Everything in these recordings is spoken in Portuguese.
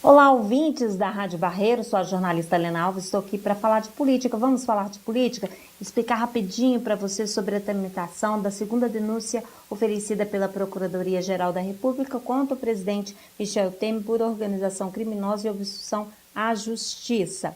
Olá, ouvintes da Rádio Barreiro, sou a jornalista Helena Alves, estou aqui para falar de política. Vamos falar de política? Explicar rapidinho para você sobre a tramitação da segunda denúncia oferecida pela Procuradoria-Geral da República contra o presidente Michel Temer por organização criminosa e obstrução à justiça.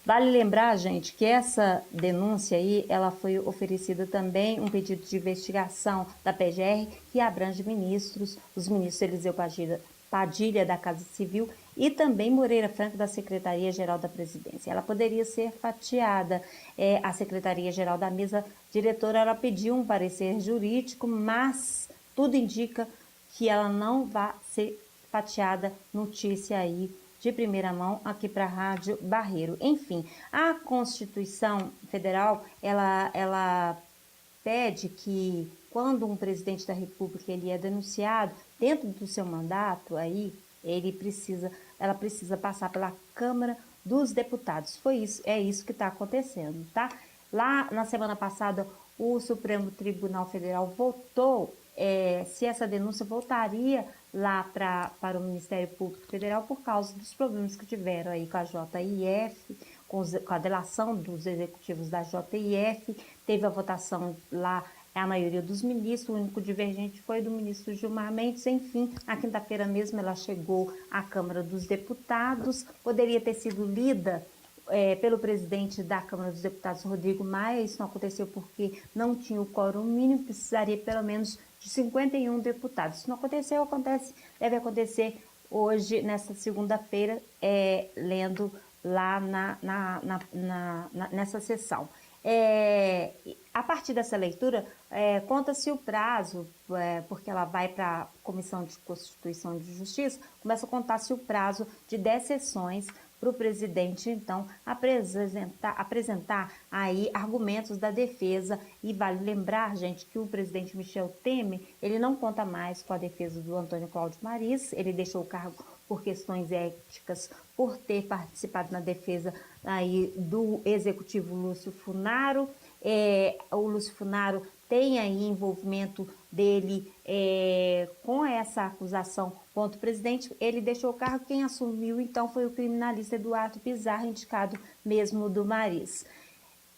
Vale lembrar, gente, que essa denúncia aí, ela foi oferecida também um pedido de investigação da PGR que abrange ministros, os ministros Eliseu Padilha da Casa Civil e também Moreira Franco da Secretaria-Geral da Presidência. Ela poderia ser fatiada, a Secretaria-Geral da Mesa Diretora, ela pediu um parecer jurídico, mas tudo indica que ela não vai ser fatiada. Notícia aí de primeira mão aqui para a Rádio Barreiro. Enfim, a Constituição Federal, ela pede que quando um presidente da República ele é denunciado dentro do seu mandato, aí ela precisa passar pela Câmara dos Deputados. É isso que está acontecendo, tá? Lá na semana passada, o Supremo Tribunal Federal votou se essa denúncia voltaria lá para o Ministério Público Federal por causa dos problemas que tiveram aí com a JIF, com a delação dos executivos da JIF. Teve a votação lá, a maioria dos ministros, o único divergente foi do ministro Gilmar Mendes. Enfim, na quinta-feira mesmo ela chegou à Câmara dos Deputados, poderia ter sido lida pelo presidente da Câmara dos Deputados, Rodrigo Maia. Isso não aconteceu porque não tinha o quórum mínimo, precisaria pelo menos de 51 deputados. Isso não aconteceu, deve acontecer hoje, nesta segunda-feira, lendo lá nessa sessão. A partir dessa leitura, conta-se o prazo, porque ela vai para a Comissão de Constituição e de Justiça, começa a contar-se o prazo de 10 sessões para o presidente, então, apresentar aí argumentos da defesa. E vale lembrar, gente, que o presidente Michel Temer, ele não conta mais com a defesa do Antônio Cláudio Mariz, ele deixou o cargo por questões éticas, por ter participado na defesa aí do executivo Lúcio Funaro. O Lúcio Funaro tem aí envolvimento dele com essa acusação contra o presidente. Ele deixou o cargo, quem assumiu então foi o criminalista Eduardo Pizarro, indicado mesmo do Mariz.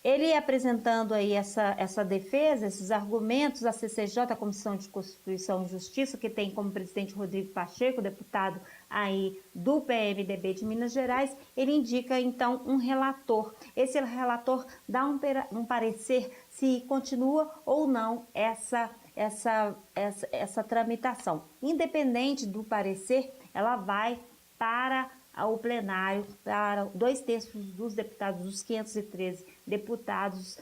Ele apresentando aí essa defesa, esses argumentos, a CCJ, a Comissão de Constituição e Justiça, que tem como presidente Rodrigo Pacheco, deputado aí do PMDB de Minas Gerais, ele indica então um relator. Esse relator dá um parecer se continua ou não essa tramitação. Independente do parecer, ela vai para o plenário, para 2/3 dos deputados, dos 513 deputados,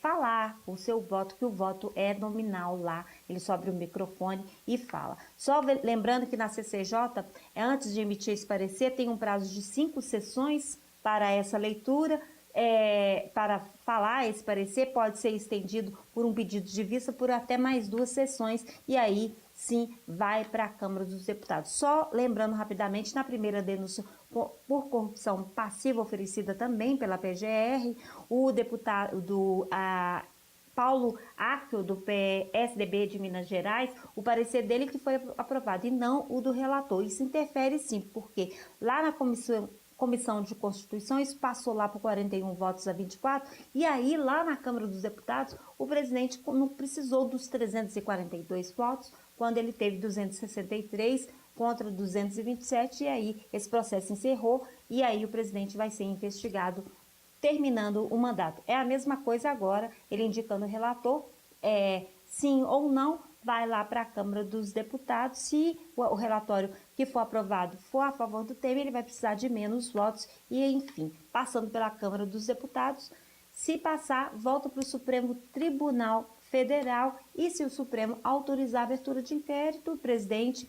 falar o seu voto, que o voto é nominal lá. Ele sobe o microfone e fala. Só lembrando que na CCJ, antes de emitir esse parecer, tem um prazo de 5 sessões para essa leitura. Para falar esse parecer, pode ser estendido por um pedido de vista por até mais 2 sessões, e aí sim vai para a Câmara dos Deputados. Só lembrando rapidamente, na primeira denúncia por corrupção passiva oferecida também pela PGR, o deputado Paulo Acchio, do PSDB de Minas Gerais, o parecer dele que foi aprovado e não o do relator. Isso interfere sim, porque lá na Comissão de Constituição, isso passou lá por 41 votos a 24, e aí lá na Câmara dos Deputados, o presidente não precisou dos 342 votos, quando ele teve 263 contra 227, e aí esse processo encerrou, e aí o presidente vai ser investigado, terminando o mandato. É a mesma coisa agora, ele indicando o relator, sim ou não, vai lá para a Câmara dos Deputados. Se o relatório que for aprovado for a favor do Temer, ele vai precisar de menos votos e, enfim, passando pela Câmara dos Deputados, se passar, volta para o Supremo Tribunal Federal, e se o Supremo autorizar a abertura de inquérito, o presidente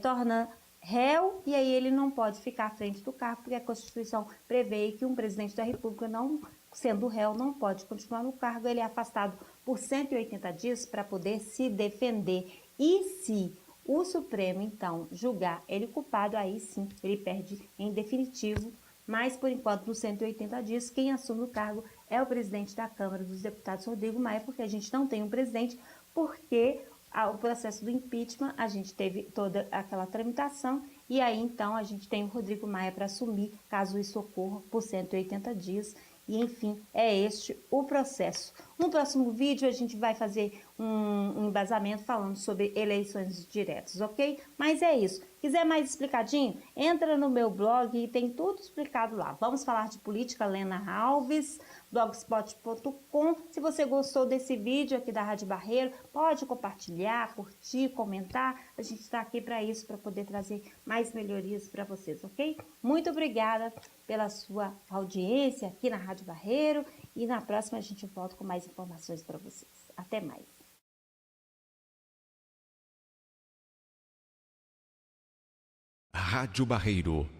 torna réu, e aí ele não pode ficar à frente do cargo, porque a Constituição prevê que um presidente da República, não sendo réu, não pode continuar no cargo. Ele é afastado por 180 dias para poder se defender. E se o Supremo, então, julgar ele culpado, aí sim ele perde em definitivo. Mas, por enquanto, nos 180 dias, quem assume o cargo é o presidente da Câmara dos Deputados, Rodrigo Maia, porque a gente não tem um presidente, porque o processo do impeachment, a gente teve toda aquela tramitação E aí, então, a gente tem o Rodrigo Maia para assumir, caso isso ocorra, por 180 dias. E, enfim, é este o processo. No próximo vídeo, a gente vai fazer um embasamento falando sobre eleições diretas, ok? Mas é isso. Quiser mais explicadinho? Entra no meu blog e tem tudo explicado lá. Vamos falar de política, Lena Alves, blogspot.com. Se você gostou desse vídeo aqui da Rádio Barreiro, pode compartilhar, curtir, comentar. A gente está aqui para isso, para poder trazer mais melhorias para vocês, ok? Muito obrigada pela sua audiência aqui na Rádio Barreiro e na próxima a gente volta com mais informações para vocês. Até mais. Rádio Barreiro